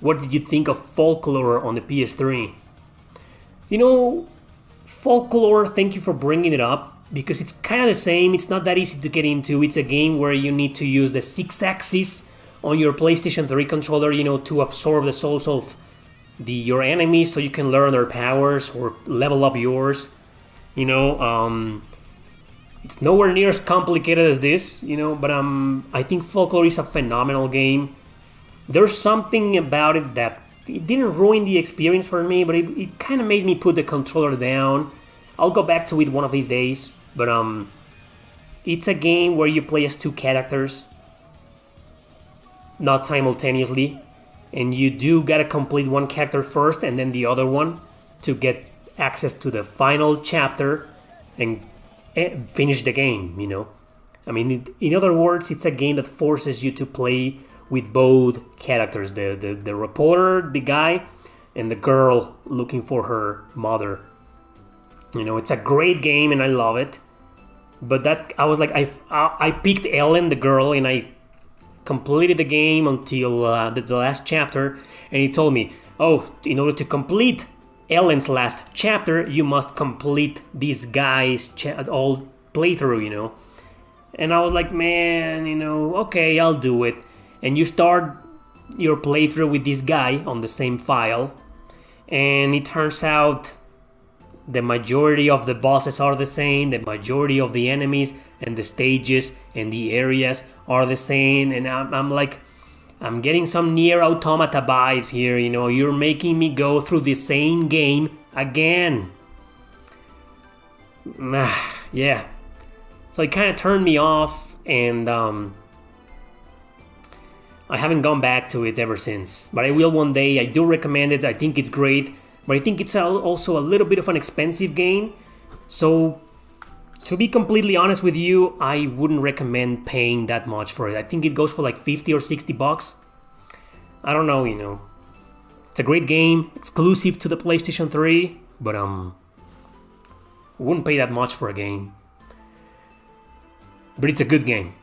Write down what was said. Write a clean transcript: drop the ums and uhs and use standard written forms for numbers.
what did you think of Folklore on the PS3? You know, Folklore, thank you for bringing it up, because it's kind of the same. It's not that easy to get into. It's a game where you need to use the 6-axis on your PlayStation 3 controller, to absorb the souls of your enemies so you can learn their powers or level up yours. It's nowhere near as complicated as this, but I think Folklore is a phenomenal game. There's something about it that it didn't ruin the experience for me, but it kind of made me put the controller down. I'll go back to it one of these days, but it's a game where you play as two characters, not simultaneously, and you do gotta complete one character first and then the other one to get access to the final chapter and finish the game, I mean, in other words, it's a game that forces you to play with both characters, the reporter, the guy, and the girl looking for her mother. It's a great game and I love it. But that I was like, I picked Ellen, the girl, and I completed the game until the last chapter, and he told me, oh, in order to complete Ellen's last chapter, you must complete this guy's all playthrough, And I was like, man, okay, I'll do it. And you start your playthrough with this guy on the same file, and it turns out the majority of the bosses are the same, the majority of the enemies and the stages and the areas are the same, and I'm like, I'm getting some Nier Automata vibes here, you're making me go through the same game again. Yeah. So it kind of turned me off, and I haven't gone back to it ever since. But I will one day. I do recommend it. I think it's great. But I think it's also a little bit of an expensive game. So, to be completely honest with you, I wouldn't recommend paying that much for it. I think it goes for like 50 or 60 bucks. I don't know, It's a great game, exclusive to the PlayStation 3. But, wouldn't pay that much for a game. But it's a good game.